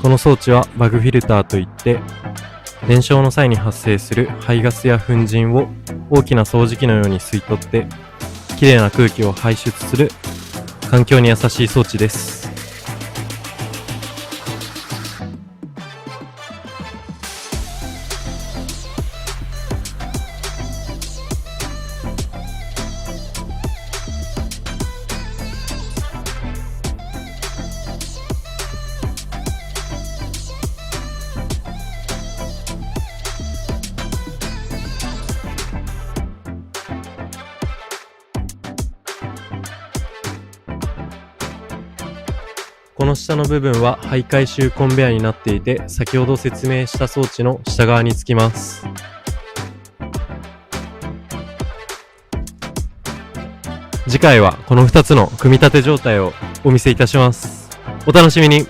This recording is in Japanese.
この装置はバグフィルターといって、燃焼の際に発生する排ガスや粉塵を大きな掃除機のように吸い取ってきれいな空気を排出する環境に優しい装置です。この下の部分は配回収コンベヤーになっていて、先ほど説明した装置の下側につきます。次回はこの2つの組み立て状態をお見せいたします。お楽しみに。